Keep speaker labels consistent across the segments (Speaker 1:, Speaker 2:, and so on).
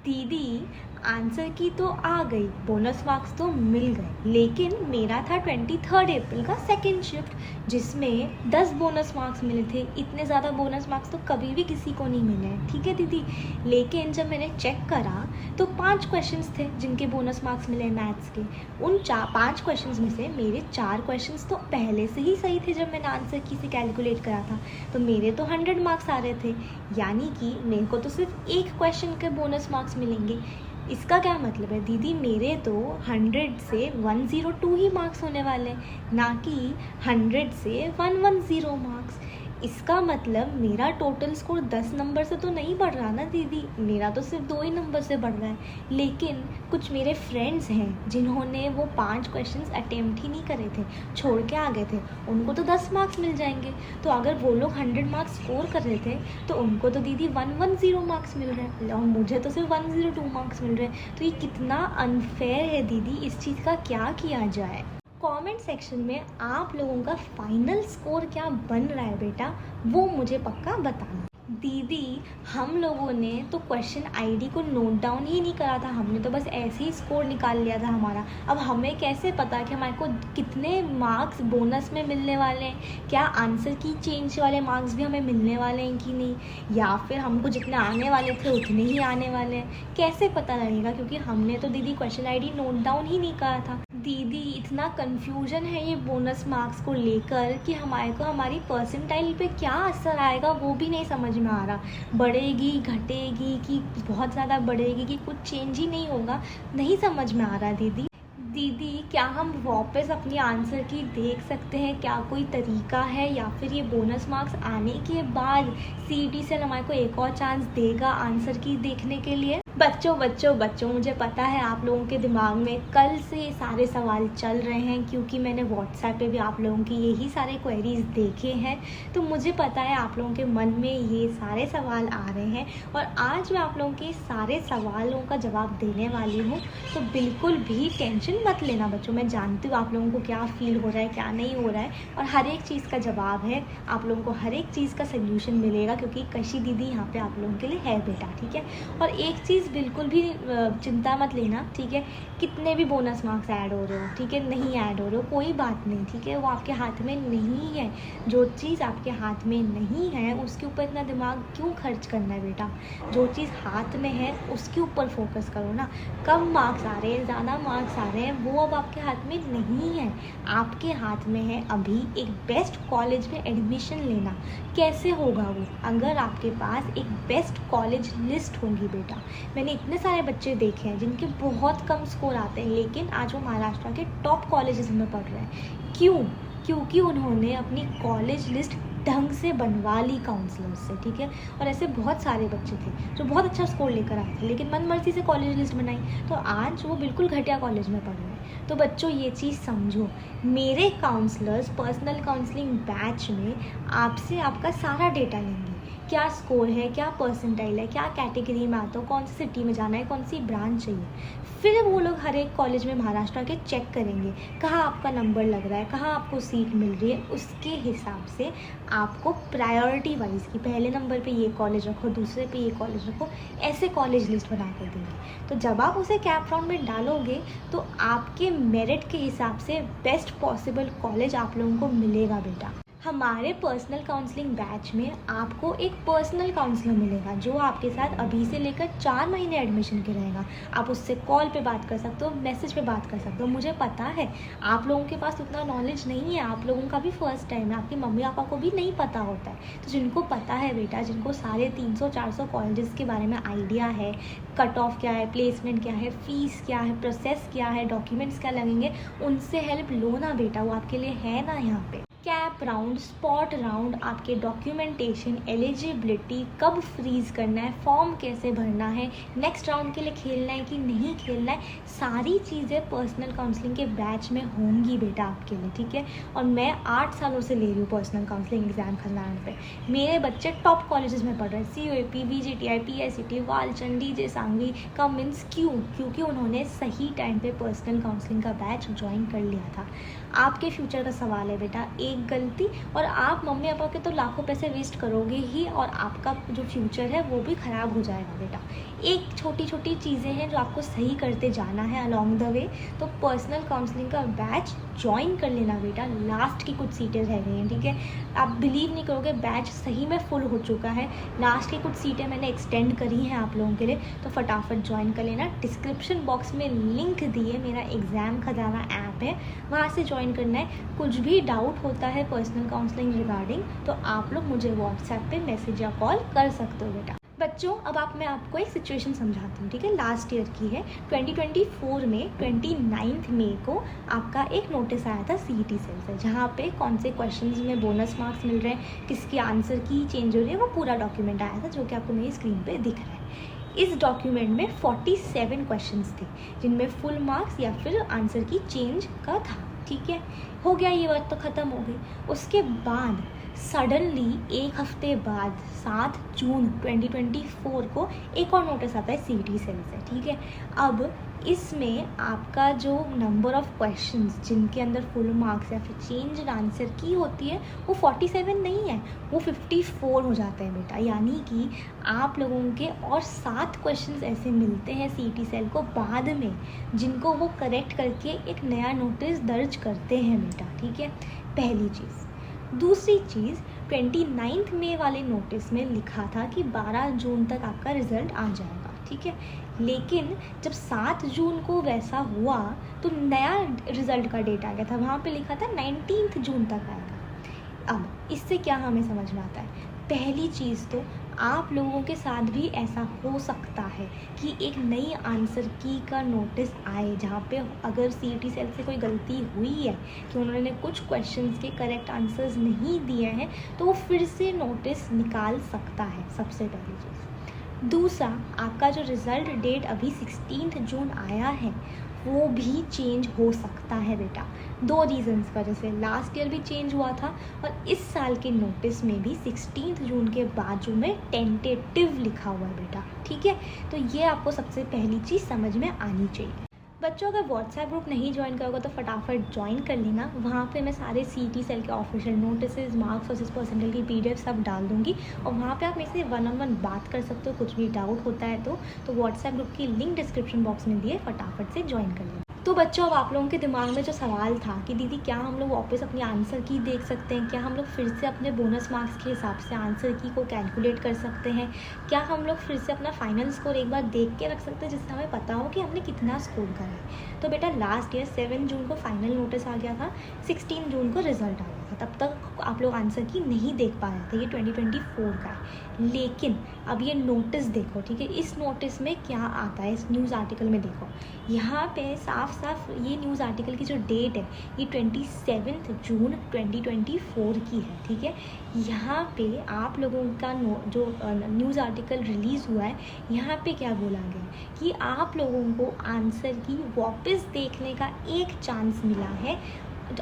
Speaker 1: दीदी आंसर की तो आ गई, बोनस मार्क्स तो मिल गए, लेकिन मेरा था 23 अप्रैल का सेकंड शिफ्ट जिसमें 10 बोनस मार्क्स मिले थे। इतने ज़्यादा बोनस मार्क्स तो कभी भी किसी को नहीं मिले हैं, ठीक है दीदी। लेकिन जब मैंने चेक करा तो 5 क्वेश्चंस थे जिनके बोनस मार्क्स मिले मैथ्स के। उन 5 क्वेश्चंस में से मेरे 4 क्वेश्चंस तो पहले से ही सही थे जब मैंने आंसर की से कैलकुलेट करा था, तो मेरे तो 100 मार्क्स आ रहे थे। यानी कि मेरे को तो सिर्फ एक क्वेश्चन के बोनस मार्क्स मिलेंगे। इसका क्या मतलब है दीदी, मेरे तो 100 से 102 ही मार्क्स होने वाले हैं, ना कि 100 से 110 मार्क्स। इसका मतलब मेरा टोटल स्कोर 10 नंबर से तो नहीं बढ़ रहा ना दीदी, मेरा तो सिर्फ 2 ही नंबर से बढ़ रहा है। लेकिन कुछ मेरे फ्रेंड्स हैं जिन्होंने वो 5 क्वेश्चंस अटेम्प्ट ही नहीं करे थे, छोड़ के आ गए थे, उनको तो 10 मार्क्स मिल जाएंगे। तो अगर वो लोग 100 मार्क्स स्कोर कर रहे थे तो उनको तो दीदी 110 मार्क्स मिल रहे हैं और मुझे तो सिर्फ 102 मार्क्स मिल रहे हैं। तो ये कितना अनफेयर है दीदी, इस चीज़ का क्या किया जाए। कमेंट सेक्शन में आप लोगों का फाइनल स्कोर क्या बन रहा है बेटा, वो मुझे पक्का बताना। दीदी हम लोगों ने तो क्वेश्चन आईडी को नोट डाउन ही नहीं करा था, हमने तो बस ऐसे ही स्कोर निकाल लिया था हमारा। अब हमें कैसे पता कि हमारे को कितने मार्क्स बोनस में मिलने वाले हैं, क्या आंसर की चेंज वाले मार्क्स भी हमें मिलने वाले हैं कि नहीं, या फिर हमको जितने आने वाले थे उतने ही आने वाले हैं, कैसे पता लगेगा। क्योंकि हमने तो दीदी क्वेश्चन आईडी नोट डाउन ही नहीं करा था। दीदी इतना कन्फ्यूजन है ये बोनस मार्क्स को लेकर कि हमारे को हमारी परसेंटाइल पे क्या असर आएगा वो भी नहीं समझ में आ रहा। बढ़ेगी घटेगी कि बहुत ज़्यादा बढ़ेगी कि कुछ चेंज ही नहीं होगा, नहीं समझ में आ रहा दीदी। दीदी क्या हम वापस अपनी आंसर की देख सकते हैं, क्या कोई तरीका है, या फिर ये बोनस मार्क्स आने के बाद सीईटी से हमारे को एक और चांस देगा आंसर की देखने के लिए। बच्चों मुझे पता है आप लोगों के दिमाग में कल से ये सारे सवाल चल रहे हैं, क्योंकि मैंने व्हाट्सएप पे भी आप लोगों की यही सारे क्वेरीज देखे हैं। तो मुझे पता है आप लोगों के मन में ये सारे सवाल आ रहे हैं और आज मैं आप लोगों के सारे सवालों का जवाब देने वाली हूँ। तो बिल्कुल भी टेंशन मत लेना बच्चों, मैं जानती हूँ आप लोगों को क्या फील हो रहा है क्या नहीं हो रहा है, और हर एक चीज़ का जवाब है, आप लोगों को हर एक चीज़ का सोल्यूशन मिलेगा, क्योंकि कशी दीदी यहाँ पे आप लोगों के लिए है बेटा, ठीक है। और एक चीज़ बिल्कुल भी चिंता मत लेना, ठीक है, कितने भी बोनस मार्क्स ऐड हो रहे हो, ठीक है, नहीं ऐड हो रहे हो कोई बात नहीं, ठीक है, वो आपके हाथ में नहीं है। जो चीज़ आपके हाथ में नहीं है उसके ऊपर इतना दिमाग क्यों खर्च करना है बेटा, जो चीज़ हाथ में है उसके ऊपर फोकस करो ना। कम मार्क्स आ रहे हैं ज़्यादा मार्क्स आ रहे हैं वो अब आपके हाथ में नहीं है, आपके हाथ में है अभी एक बेस्ट कॉलेज में एडमिशन लेना। कैसे होगा वो, अगर आपके पास एक बेस्ट कॉलेज लिस्ट होगी बेटा। मैंने इतने सारे बच्चे देखे हैं जिनके बहुत कम स्कोर आते हैं, लेकिन आज वो महाराष्ट्र के टॉप कॉलेजेस में पढ़ रहे हैं। क्यों? क्योंकि उन्होंने अपनी कॉलेज लिस्ट ढंग से बनवा ली काउंसलर्स से, ठीक है। और ऐसे बहुत सारे बच्चे थे जो बहुत अच्छा स्कोर लेकर आए थे, लेकिन मनमर्जी से कॉलेज लिस्ट बनाई, तो आज वो बिल्कुल घटिया कॉलेज में पढ़ रहे हैं। तो बच्चों ये चीज़ समझो, मेरे काउंसलर्स पर्सनल काउंसलिंग बैच में आपसे आपका सारा डेटा लेंगे, क्या स्कोर है, क्या परसेंटाइल है, क्या कैटेगरी में आता हो, कौन सी सिटी में जाना है, कौन सी ब्रांच चाहिए। फिर वो लोग हर एक कॉलेज में महाराष्ट्र के चेक करेंगे कहाँ आपका नंबर लग रहा है, कहाँ आपको सीट मिल रही है, उसके हिसाब से आपको प्रायोरिटी वाइज कि पहले नंबर पे ये कॉलेज रखो, दूसरे पे ये कॉलेज रखो, ऐसे कॉलेज लिस्ट बना कर देंगे। तो जब आप उसे कैप राउंड में डालोगे तो आपके मेरिट के हिसाब से बेस्ट पॉसिबल कॉलेज आप लोगों को मिलेगा बेटा। हमारे पर्सनल काउंसलिंग बैच में आपको एक पर्सनल काउंसलर मिलेगा जो आपके साथ अभी से लेकर 4 महीने एडमिशन के रहेगा। आप उससे कॉल पे बात कर सकते हो, मैसेज पे बात कर सकते हो। मुझे पता है आप लोगों के पास उतना नॉलेज नहीं है, आप लोगों का भी फर्स्ट टाइम है, आपकी मम्मी पापा को भी नहीं पता होता है। तो जिनको पता है बेटा, जिनको सारे 300-400 कॉलेजेस के बारे में आइडिया है, कट ऑफ क्या है, प्लेसमेंट क्या है, फीस क्या है, प्रोसेस क्या है, डॉक्यूमेंट्स क्या लगेंगे, उनसे हेल्प लो ना बेटा, वो आपके लिए है ना यहाँ पे। कैप राउंड, स्पॉट राउंड, आपके डॉक्यूमेंटेशन, एलिजिबिलिटी, कब फ्रीज करना है, फॉर्म कैसे भरना है, नेक्स्ट राउंड के लिए खेलना है कि नहीं खेलना है, सारी चीज़ें पर्सनल काउंसलिंग के बैच में होंगी बेटा आपके लिए, ठीक है। और मैं 8 सालों से ले रही हूँ पर्सनल काउंसलिंग एग्जाम खरनान पे। मेरे बच्चे टॉप कॉलेजेस में पढ़ रहे हैं, COAP, VGTI, PICT, Walchand, DJ Sangvi, Cummins. क्योंकि उन्होंने सही टाइम पे पर्सनल काउंसलिंग का बैच ज्वाइन कर लिया था। आपके फ्यूचर का सवाल है बेटा, एक गलती और आप मम्मी पापा के तो लाखों पैसे वेस्ट करोगे ही, और आपका जो फ्यूचर है वो भी ख़राब हो जाएगा बेटा। एक छोटी छोटी चीज़ें हैं जो आपको सही करते जाना है अलॉन्ग द वे। तो पर्सनल काउंसलिंग का बैच ज्वाइन कर लेना बेटा, लास्ट की कुछ सीटें रह गई हैं, ठीक है। आप बिलीव नहीं करोगे, बैच सही में फुल हो चुका है, लास्ट की कुछ सीटें मैंने एक्सटेंड करी हैं आप लोगों के लिए, तो फटाफट ज्वाइन कर लेना। डिस्क्रिप्शन बॉक्स में लिंक दिए मेरा एग्ज़ाम खजाना ऐप है, वहाँ से ज्वाइन करना है। कुछ भी डाउट होता है पर्सनल काउंसलिंग रिगार्डिंग तो आप लोग मुझे व्हाट्सएप पे मैसेज या कॉल कर सकते हो बेटा। बच्चों अब मैं आपको एक सिचुएशन समझाती हूँ, ठीक है। लास्ट ईयर की है, 2024 में 29 मई को आपका एक नोटिस आया था CET सेल से, जहाँ पे कौन से क्वेश्चंस में बोनस मार्क्स मिल रहे हैं, किसकी आंसर की चेंज हो रही है, वो पूरा डॉक्यूमेंट आया था जो कि आपको मेरी स्क्रीन पे दिख रहा है। इस डॉक्यूमेंट में 47 क्वेश्चंस थे जिनमें फुल मार्क्स या फिर आंसर की चेंज का था, ठीक है। हो गया, ये बात तो ख़त्म हो गई। उसके बाद सडनली एक हफ्ते बाद 7 जून 2024 को एक और नोटिस आता है CET सेल से, ठीक है। अब इसमें आपका जो नंबर ऑफ़ क्वेश्चंस जिनके अंदर फुल मार्क्स या फिर चेंज इन आंसर की होती है वो 47 नहीं है, वो 54 हो जाते हैं बेटा। यानी कि आप लोगों के और 7 क्वेश्चंस ऐसे मिलते हैं CET सेल को बाद में, जिनको वो करेक्ट करके एक नया नोटिस दर्ज करते हैं बेटा, ठीक है। पहली चीज़। दूसरी चीज़, 29 मई वाले नोटिस में लिखा था कि 12 जून तक आपका रिज़ल्ट आ जाएगा, ठीक है। लेकिन जब 7 जून को वैसा हुआ तो नया रिज़ल्ट का डेट आ गया था, वहाँ पे लिखा था 19 जून तक आएगा। अब इससे क्या हमें समझ में आता है, पहली चीज़ तो आप लोगों के साथ भी ऐसा हो सकता है कि एक नई आंसर की का नोटिस आए, जहाँ पे अगर CET सेल से कोई गलती हुई है कि उन्होंने कुछ क्वेश्चंस के करेक्ट आंसर्स नहीं दिए हैं तो वो फिर से नोटिस निकाल सकता है, सबसे पहली चीज़। दूसरा, आपका जो रिज़ल्ट डेट अभी 16 जून आया है वो भी चेंज हो सकता है बेटा, 2 रीज़न्स का। जैसे लास्ट ईयर भी चेंज हुआ था और इस साल के नोटिस में भी 16 जून के बाजू में टेंटेटिव लिखा हुआ है बेटा, ठीक है। तो ये आपको सबसे पहली चीज़ समझ में आनी चाहिए। बच्चों अगर व्हाट्सएप ग्रुप नहीं ज्वाइन करोगे तो फटाफट ज्वाइन कर लेना, वहाँ पे मैं सारे CET सेल के official notice, marks versus percentile की PDF सब डाल दूँगी और वहाँ पे आप मेरे से 1-on-1 बात कर सकते हो, कुछ भी डाउट होता है तो व्हाट्सएप ग्रुप की लिंक डिस्क्रिप्शन बॉक्स में दिए, फटाफट से ज्वाइन कर लेना। तो बच्चों अब आप लोगों के दिमाग में जो सवाल था कि दीदी क्या हम लोग वापस अपनी आंसर की देख सकते हैं, क्या हम लोग फिर से अपने बोनस मार्क्स के हिसाब से आंसर की को कैलकुलेट कर सकते हैं, क्या हम लोग फिर से अपना फाइनल स्कोर एक बार देख के रख सकते हैं जिससे हमें पता हो कि हमने कितना स्कोर करा है। तो बेटा लास्ट ईयर 7 जून को फाइनल नोटिस आ गया था, 16 जून को रिजल्ट आ गया था, तब तक आप लोग आंसर की नहीं देख पा रहे थे, ये 2024 का है। लेकिन अब ये नोटिस देखो, ठीक है, इस नोटिस में क्या आता है, इस न्यूज़ आर्टिकल में देखो, यहाँ पे साफ साफ ये न्यूज़ आर्टिकल की जो डेट है ये 27 जून 2024 की है, ठीक है। यहाँ पे आप लोगों का जो न्यूज़ आर्टिकल रिलीज़ हुआ है, यहाँ पे क्या बोला गया है कि आप लोगों को आंसर की वापस देखने का एक चांस मिला है।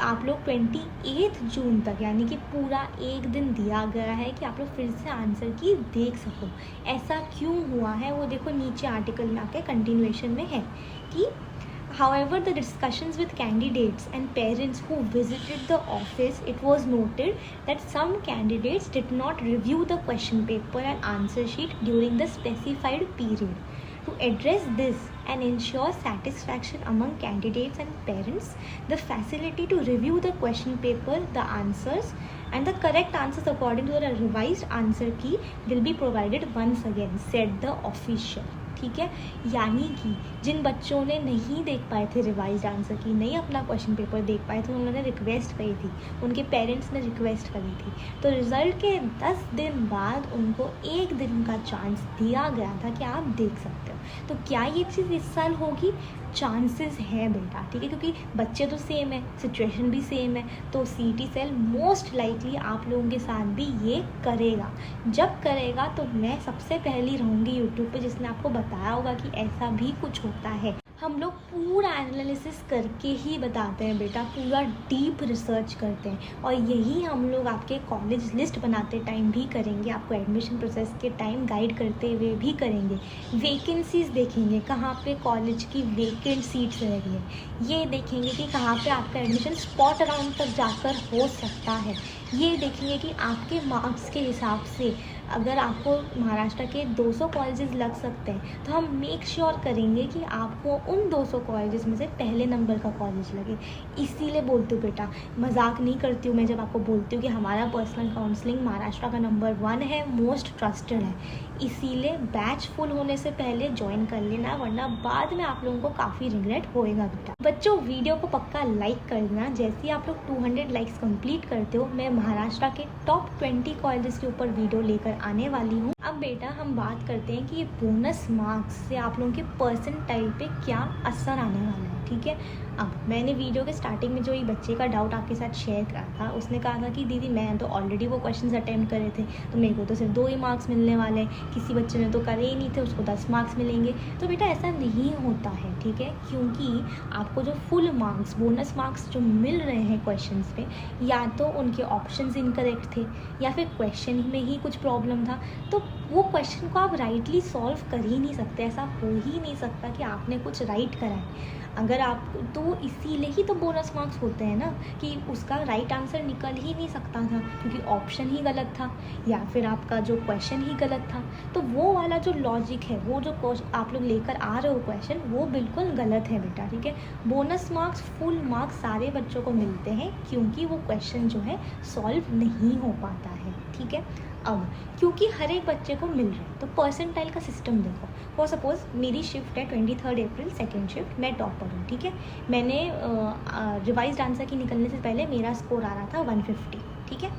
Speaker 1: आप लोग 28 जून तक, यानी कि पूरा एक दिन दिया गया है कि आप लोग फिर से आंसर की देख सको। ऐसा क्यों हुआ है वो देखो नीचे आर्टिकल में आके कंटिन्यूएशन में है कि however the discussions with candidates and parents who visited the office, it was noted that some candidates did not review the question paper and answer sheet during the specified period. To address this and ensure satisfaction among candidates and parents, the facility to review the question paper, the answers and the correct answers according to the revised answer key will be provided once again, said the official. ठीक है, यानी कि जिन बच्चों ने नहीं देख पाए थे रिवाइज आंसर की, नहीं अपना क्वेश्चन पेपर देख पाए थे, उन्होंने रिक्वेस्ट करी थी, उनके पेरेंट्स ने रिक्वेस्ट करी थी, तो रिज़ल्ट के 10 दिन बाद उनको एक दिन का चांस दिया गया था कि आप देख सकते हो। तो क्या ये चीज़ इस साल होगी? चांसेस है बेटा, ठीक है, क्योंकि बच्चे तो सेम है, सिचुएशन भी सेम है, तो CET सेल मोस्ट लाइकली आप लोगों के साथ भी ये करेगा। जब करेगा तो मैं सबसे पहली रहूँगी यूट्यूब पे जिसने आपको बताया होगा कि ऐसा भी कुछ होता है। हम लोग पूरा एनालिसिस करके ही बताते हैं बेटा, पूरा डीप रिसर्च करते हैं, और यही हम लोग आपके कॉलेज लिस्ट बनाते टाइम भी करेंगे, आपको एडमिशन प्रोसेस के टाइम गाइड करते हुए भी करेंगे। वैकेंसीज़ देखेंगे, कहाँ पे कॉलेज की वेकेंट सीट्स रह गई हैं, ये देखेंगे कि कहाँ पे आपका एडमिशन स्पॉट अराउंड तक जाकर हो सकता है, ये देखेंगे कि आपके मार्क्स के हिसाब से अगर आपको महाराष्ट्र के 200 कॉलेजेस लग सकते हैं तो हम मेक श्योर करेंगे कि आपको उन 200 कॉलेजेस में से पहले नंबर का कॉलेज लगे। इसीलिए बोलती हूँ बेटा, मजाक नहीं करती हूँ मैं जब आपको बोलती हूँ कि हमारा पर्सनल काउंसलिंग महाराष्ट्र का नंबर 1 है, मोस्ट ट्रस्टेड है। इसीलिए बैच फुल होने से पहले ज्वाइन कर लेना, वरना बाद में आप लोगों को काफ़ी रिग्रेट होएगा बेटा। बच्चों, वीडियो को पक्का लाइक कर देना। जैसे ही आप लोग 200 लाइक्स कंप्लीट करते हो, मैं महाराष्ट्र के टॉप 20 कॉलेजेस के ऊपर वीडियो लेकर आने वाली हूँ। अब बेटा हम बात करते हैं कि ये बोनस मार्क्स से आप लोगों के परसेंटाइल पे क्या असर आने वाला है, ठीक है। अब मैंने वीडियो के स्टार्टिंग में जो ये बच्चे का डाउट आपके साथ शेयर करा था, उसने कहा था कि दीदी मैं तो ऑलरेडी वो क्वेश्चंस अटेम्प्ट करे थे, तो मेरे को तो सिर्फ 2 ही मार्क्स मिलने वाले हैं, किसी बच्चे ने तो करे ही नहीं थे, उसको 10 मार्क्स मिलेंगे। तो बेटा ऐसा नहीं होता है, ठीक है, क्योंकि आपको जो फुल मार्क्स, बोनस मार्क्स जो मिल रहे हैं क्वेश्चंस पे, या तो उनके ऑप्शंस इनकरेक्ट थे या फिर क्वेश्चन में ही कुछ प्रॉब्लम था, तो वो क्वेश्चन को आप राइटली सॉल्व कर ही नहीं सकते। ऐसा हो ही नहीं सकता कि आपने कुछ राइट करा है। अगर आप तो इसीलिए ही तो बोनस मार्क्स होते हैं ना, कि उसका राइट आंसर निकल ही नहीं सकता था क्योंकि ऑप्शन ही गलत था या फिर आपका जो क्वेश्चन ही गलत था। तो वो वाला जो लॉजिक है, वो जो आप लोग लेकर आ रहे हो क्वेश्चन, वो बिल्कुल गलत है बेटा, ठीक है। बोनस मार्क्स, फुल मार्क्स सारे बच्चों को मिलते हैं क्योंकि वो क्वेश्चन जो है सॉल्व नहीं हो पाता है, ठीक है। अब क्योंकि हर एक बच्चे को मिल रहा है, तो परसेंटाइल का सिस्टम देखो। फॉर सपोज मेरी शिफ्ट है 23 अप्रैल, सेकेंड शिफ्ट, मैं टॉपर हूँ, ठीक है। मैंने रिवाइज्ड आंसर की निकलने से पहले मेरा स्कोर आ रहा था 150, ठीक है।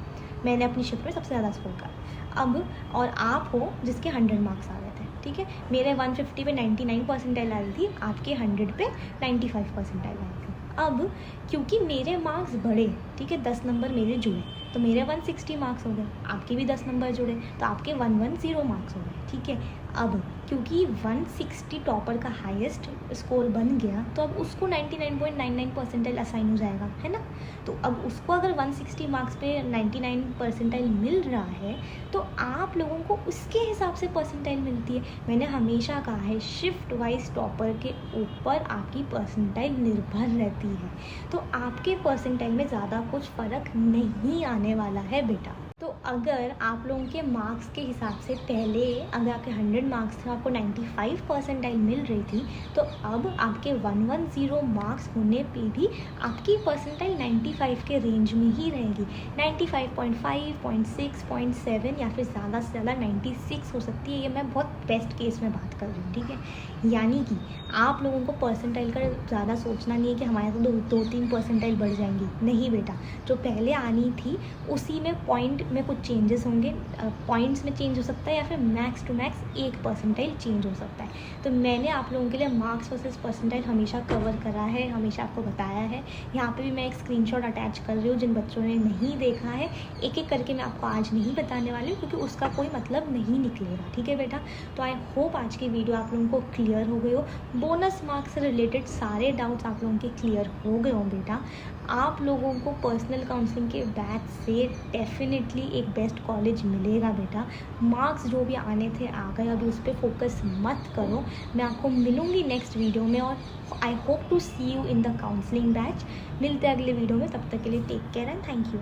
Speaker 1: मैंने अपनी शिफ्ट में सबसे ज़्यादा स्कोर करा। अब और आप हो जिसके 100 मार्क्स आ गए थे, ठीक है। मेरे 150 पे 99 परसेंटाइल आ रही थी, आपके 100 पे 95 परसेंटाइल आ रही थी। अब क्योंकि मेरे मार्क्स बढ़े, ठीक है, 10 नंबर मेरे जुड़े, तो मेरे 160 मार्क्स हो गए, आपके भी 10 नंबर जुड़े तो आपके 110 मार्क्स हो गए, ठीक है। अब क्योंकि 160 टॉपर का हाईएस्ट स्कोर बन गया, तो अब उसको 99.99 परसेंटाइल असाइन हो जाएगा, है ना। तो अब उसको अगर 160 मार्क्स पे 99 परसेंटाइल मिल रहा है, तो आप लोगों को उसके हिसाब से परसेंटाइल मिलती है। मैंने हमेशा कहा है, शिफ्ट वाइज टॉपर के ऊपर आपकी परसेंटाइल निर्भर रहती है, तो आपके परसेंटाइल में ज़्यादा कुछ फ़र्क नहीं आने वाला है बेटा। तो अगर आप लोगों के मार्क्स के हिसाब से पहले अगर आपके 100 मार्क्स थे, आपको 95 परसेंटाइल मिल रही थी, तो अब आपके 110 मार्क्स होने पे भी आपकी परसेंटाइल 95 के रेंज में ही रहेगी। 95.5, 0.6, 0.7 या फिर ज़्यादा से ज़्यादा 96 हो सकती है। ये मैं बहुत बेस्ट केस में बात कर रही हूँ, ठीक है। यानी कि आप लोगों को परसेंटाइल का ज़्यादा सोचना नहीं है कि हमारे तो 2-3 परसेंटाइल बढ़ जाएंगी। नहीं बेटा, जो पहले आनी थी उसी में पॉइंट में कुछ चेंजेस होंगे, पॉइंट्स में चेंज हो सकता है या फिर max to max 1 percentile change हो सकता है। तो मैंने आप लोगों के लिए मार्क्स वर्सेस परसेंटाइल हमेशा कवर करा है, हमेशा आपको बताया है। यहाँ पे भी मैं एक स्क्रीनशॉट अटैच कर रही हूँ, जिन बच्चों ने नहीं देखा है एक एक करके मैं आपको आज नहीं बताने वाली हूँ क्योंकि उसका कोई मतलब नहीं निकलेगा, ठीक है बेटा। तो आई होप आज की वीडियो आप लोगों को क्लियर हो गई हो, बोनस मार्क्स से रिलेटेड सारे डाउट्स आप लोगों के क्लियर हो गए हो बेटा। आप लोगों को पर्सनल काउंसलिंग के बैच से डेफिनेटली एक बेस्ट कॉलेज मिलेगा बेटा। मार्क्स जो भी आने थे आ गए, अभी उस पर फोकस मत करो। मैं आपको मिलूँगी नेक्स्ट वीडियो में और I hope to see you in the counselling batch. मिलते हैं अगले वीडियो में, तब तक के लिए take care and thank you.